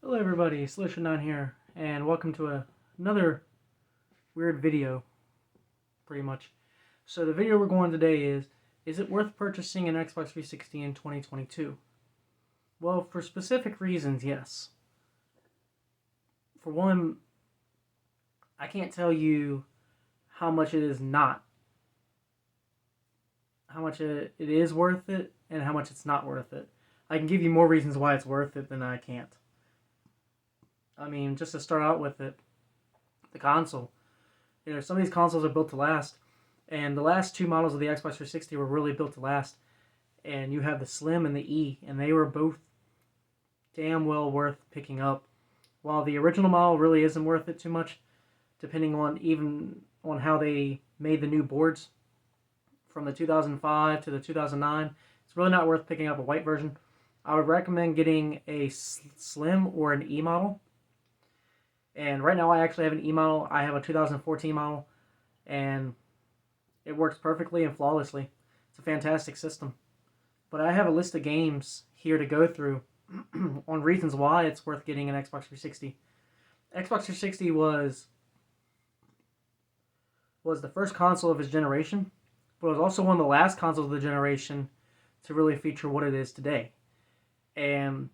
Hello everybody, Solution9 here, and welcome to another weird video, pretty much. So the video we're going today is it worth purchasing an Xbox 360 in 2022? Well, for specific reasons, yes. For one, I can't tell you how much it is not. How much it is worth it, and how much it's not worth it. I can give you more reasons why it's worth it than I can't. I mean, just to start out with it, the console. Some of these consoles are built to last, and the last two models of the Xbox 360 were really built to last. And you have the Slim and the E, and they were both damn well worth picking up. While the original model really isn't worth it too much, depending on how they made the new boards from the 2005 to the 2009, it's really not worth picking up a white version. I would recommend getting a Slim or an E model. And right now I actually have an E model. I have a 2014 model, and it works perfectly and flawlessly. It's a fantastic system. But I have a list of games here to go through on reasons why it's worth getting an Xbox 360. Xbox 360 was the first console of its generation, but it was also one of the last consoles of the generation to really feature what it is today. And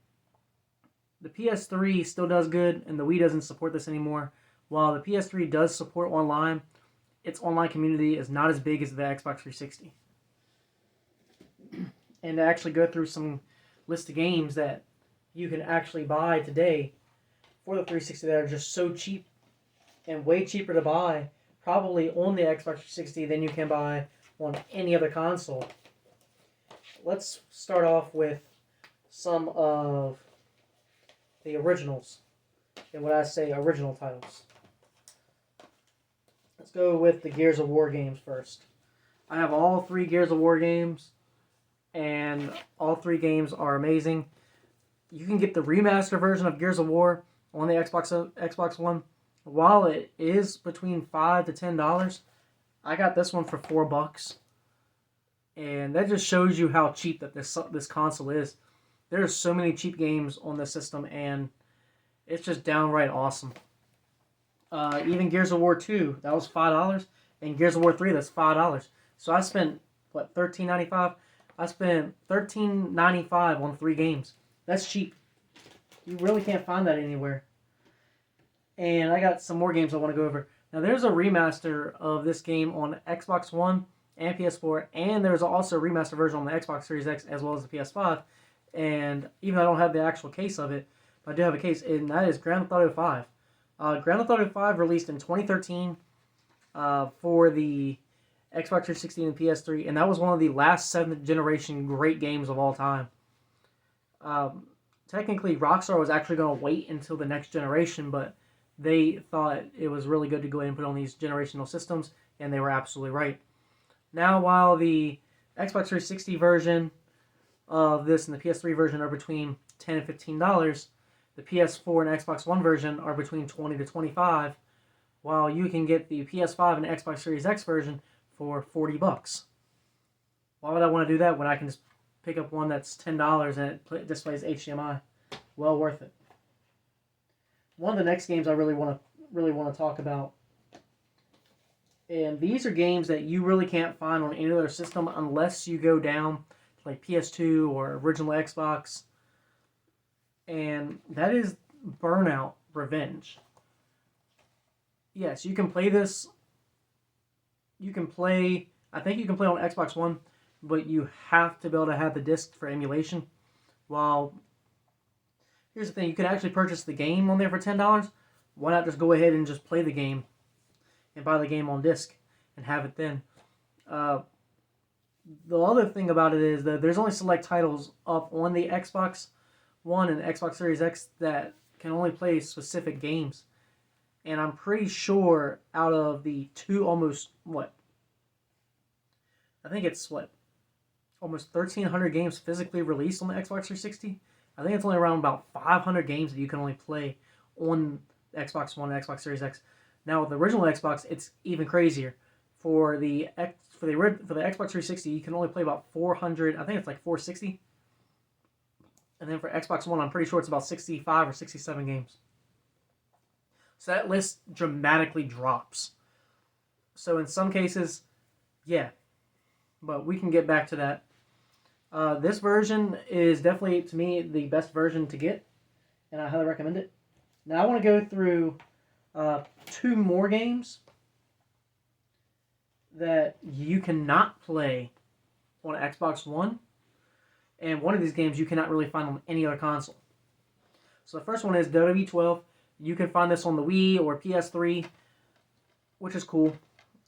the PS3 still does good, and the Wii doesn't support this anymore. While the PS3 does support online, its online community is not as big as the Xbox 360. And to actually go through some list of games that you can actually buy today for the 360 that are just so cheap and way cheaper to buy, probably on the Xbox 360 than you can buy on any other console. Let's start off with some of the originals, and when I say original titles, let's go with the Gears of War games first. I have all three Gears of War games, and all three games are amazing. You can get the remaster version of Gears of War on the Xbox One. While it is between $5 to $10, I got this one for $4, and that just shows you how cheap that this console is. There's so many cheap games on this system, and it's just downright awesome. Even Gears of War 2, that was $5, and Gears of War 3, that's $5. So I spent, $13.95? I spent $13.95 on 3 games. That's cheap. You really can't find that anywhere. And I got some more games I want to go over. Now, there's a remaster of this game on Xbox One and PS4, and there's also a remaster version on the Xbox Series X as well as the PS5. And even though I don't have the actual case of it, but I do have a case, and that is Grand Theft Auto 5. Grand Theft Auto 5 released in 2013 for the Xbox 360 and PS3, and that was one of the last 7th generation great games of all time. Technically, Rockstar was actually going to wait until the next generation, but they thought it was really good to go ahead and put on these generational systems, and they were absolutely right. Now, while the Xbox 360 version of this and the PS3 version are between $10 and $15, the PS4 and Xbox One version are between $20 to $25, while you can get the PS5 and Xbox Series X version for $40. Why would I want to do that when I can just pick up one that's $10 and it displays HDMI? Well worth it. One of the next games I really want to talk about, and these are games that you really can't find on any other system unless you go down like PS2 or original Xbox, and that is Burnout Revenge. Yes, you can play this. I think you can play on Xbox One, but you have to be able to have the disc for emulation. While, here's the thing, you can actually purchase the game on there for $10. Why not just go ahead and just play the game and buy the game on disc and have it then? The other thing about it is that there's only select titles up on the Xbox One and Xbox Series X that can only play specific games. And I'm pretty sure out of the almost 1,300 games physically released on the Xbox 360, I think it's only around about 500 games that you can only play on Xbox One and Xbox Series X. Now, with the original Xbox, it's even crazier. For the Xbox 360, you can only play about 400. I think it's like 460. And then for Xbox One, I'm pretty sure it's about 65 or 67 games. So that list dramatically drops. So in some cases, yeah. But we can get back to that. This version is definitely, to me, the best version to get. And I highly recommend it. Now I want to go through 2 more games that you cannot play on Xbox One. And one of these games you cannot really find on any other console. So the first one is WWE 12. You can find this on the Wii or PS3, which is cool.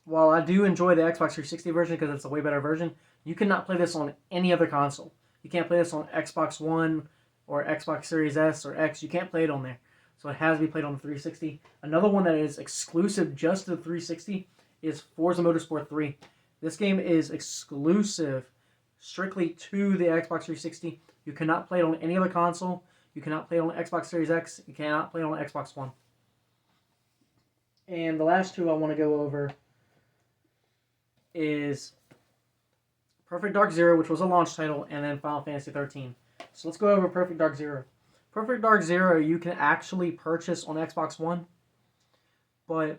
While I do enjoy the Xbox 360 version because it's a way better version, you cannot play this on any other console. You can't play this on Xbox One or Xbox Series S or X. You can't play it on there. So it has to be played on the 360. Another one that is exclusive just to the 360 is Forza Motorsport 3. This game is exclusive strictly to the Xbox 360. You cannot play it on any other console. You cannot play it on Xbox Series X. You cannot play it on Xbox One. And the last 2 I want to go over is Perfect Dark Zero, which was a launch title, and then Final Fantasy 13. So let's go over Perfect Dark Zero. Perfect Dark Zero you can actually purchase on Xbox One, but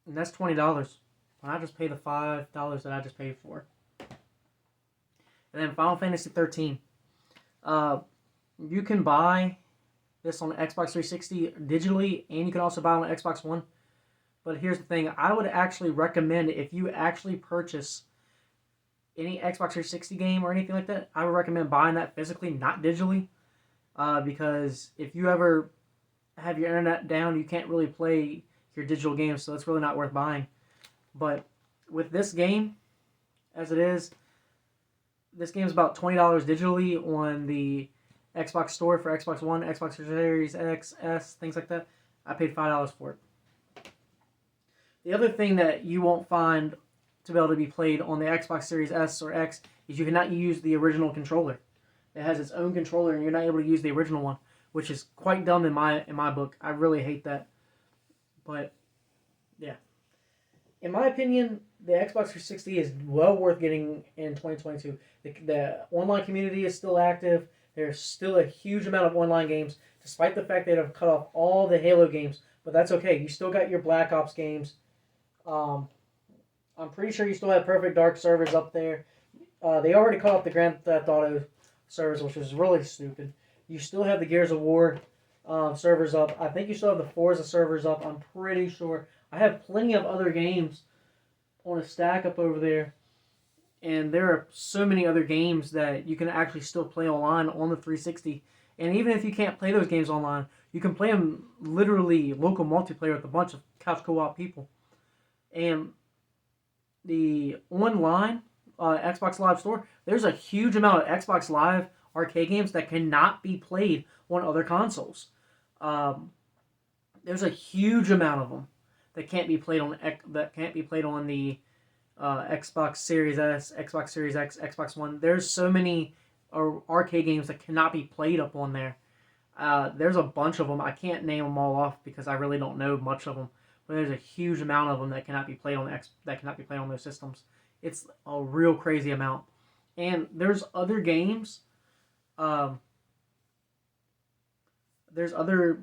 that's $20. I just pay the $5 that I just paid for. And then Final Fantasy 13. You can buy this on Xbox 360 digitally, and you can also buy it on Xbox One. But here's the thing. I would actually recommend, if you actually purchase any Xbox 360 game or anything like that, I would recommend buying that physically, not digitally. Because if you ever have your internet down, you can't really play your digital games, so it's really not worth buying. But with this game, as it is, this game is about $20 digitally on the Xbox Store for Xbox One, Xbox Series X, S, things like that. I paid $5 for it. The other thing that you won't find to be able to be played on the Xbox Series S or X is you cannot use the original controller. It has its own controller, and you're not able to use the original one, which is quite dumb in my book. I really hate that. But yeah, in my opinion, the Xbox 360 is well worth getting in 2022. The online community is still active. There's still a huge amount of online games, despite the fact that they've cut off all the Halo games. But that's okay. You still got your Black Ops games. I'm pretty sure you still have Perfect Dark servers up there. They already cut off the Grand Theft Auto servers, which is really stupid. You still have the Gears of War servers up. I think you still have the Forza servers up. I'm pretty sure. I have plenty of other games on a stack up over there. And there are so many other games that you can actually still play online on the 360. And even if you can't play those games online, you can play them literally local multiplayer with a bunch of couch co-op people. And the online Xbox Live Store, there's a huge amount of Xbox Live arcade games that cannot be played on other consoles. There's a huge amount of them that can't be played on the Xbox Series S, Xbox Series X, Xbox One. There's so many arcade games that cannot be played up on there. There's a bunch of them. I can't name them all off because I really don't know much of them. But there's a huge amount of them that cannot be played on those systems. It's a real crazy amount. And there's other games. There's other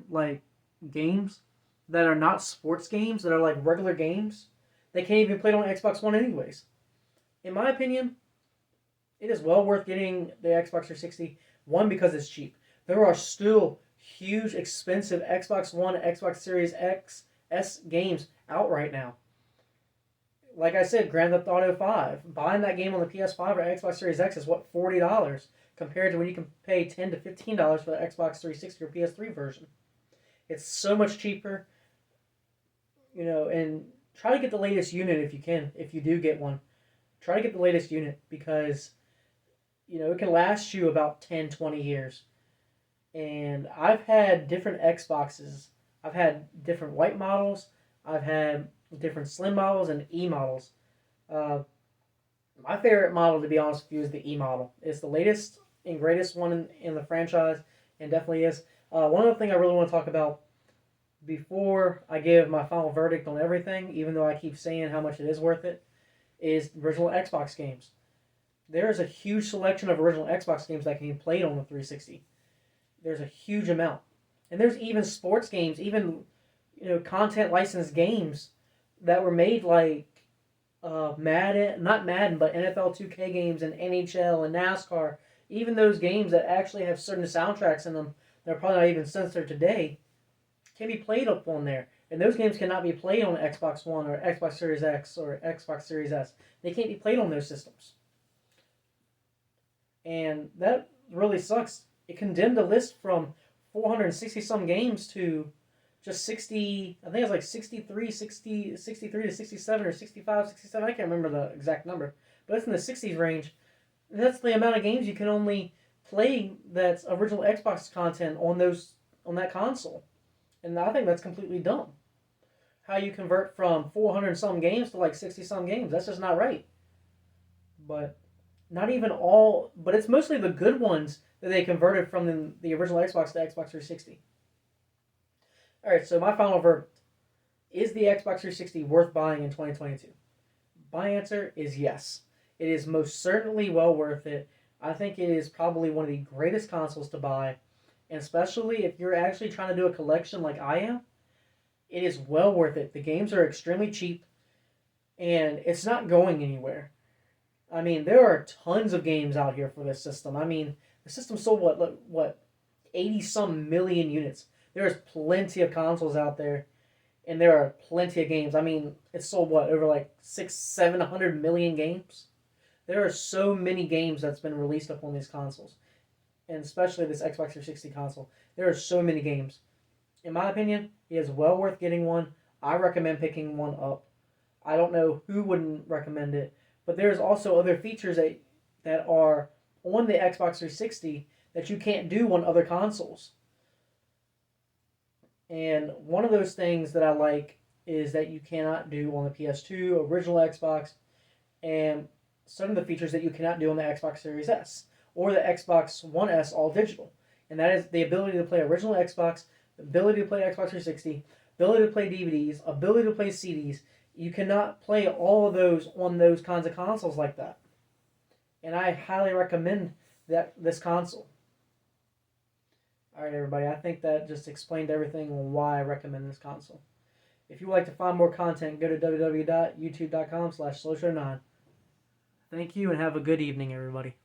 games that are not sports games, that are like regular games. They can't even be played on Xbox One anyways. In my opinion, it is well worth getting the Xbox 360. One, because it's cheap. There are still huge, expensive Xbox One, Xbox Series X, S games out right now. Like I said, Grand Theft Auto 5. Buying that game on the PS5 or Xbox Series X is what, $40, compared to when you can pay $10 to $15 for the Xbox 360 or PS3 version. It's so much cheaper. And try to get the latest unit if you can, if you do get one. Try to get the latest unit because, it can last you about 10, 20 years. And I've had different Xboxes. I've had different white models. I've had different slim models and E models. My favorite model, to be honest with you, is the E model. It's the latest and greatest one in the franchise, and definitely is. One other thing I really want to talk about before I give my final verdict on everything, even though I keep saying how much it is worth it, is original Xbox games. There is a huge selection of original Xbox games that can be played on the 360. There's a huge amount. And there's even sports games, even content licensed games that were made like Madden, not Madden, but NFL 2K games and NHL and NASCAR. Even those games that actually have certain soundtracks in them that are probably not even censored today can be played up on there. And those games cannot be played on Xbox One or Xbox Series X or Xbox Series S. They can't be played on those systems. And that really sucks. It condemned the list from 460 some games to just 60, I think it's like 63, 60, 63 to 67 or 65, 67. I can't remember the exact number. But it's in the 60s range. And that's the amount of games you can only play that's original Xbox content on that console. And I think that's completely dumb. How you convert from 400 some games to like 60 some games. That's just not right. But not even all, but it's mostly the good ones that they converted from the original Xbox to Xbox 360. Alright, so my final verdict. Is the Xbox 360 worth buying in 2022? My answer is yes. It is most certainly well worth it. I think it is probably one of the greatest consoles to buy. And especially if you're actually trying to do a collection like I am, it is well worth it. The games are extremely cheap, and it's not going anywhere. I mean, there are tons of games out here for this system. I mean, the system sold what 80 some million units. There's plenty of consoles out there, and there are plenty of games. I mean, it sold over like 700 million games. There are so many games that's been released up on these consoles, and especially this Xbox 360 console. There are so many games. In my opinion, it is well worth getting one. I recommend picking one up. I don't know who wouldn't recommend it, but there's also other features that are on the Xbox 360 that you can't do on other consoles. And one of those things that I like is that you cannot do on the PS2, original Xbox, and some of the features that you cannot do on the Xbox Series S or the Xbox One S all digital. And that is the ability to play original Xbox, the ability to play Xbox 360, ability to play DVDs, ability to play CDs. You cannot play all of those on those kinds of consoles like that. And I highly recommend this console. Alright, everybody, I think that just explained everything on why I recommend this console. If you would like to find more content, go to www.youtube.com/slowshow9. Thank you, and have a good evening, everybody.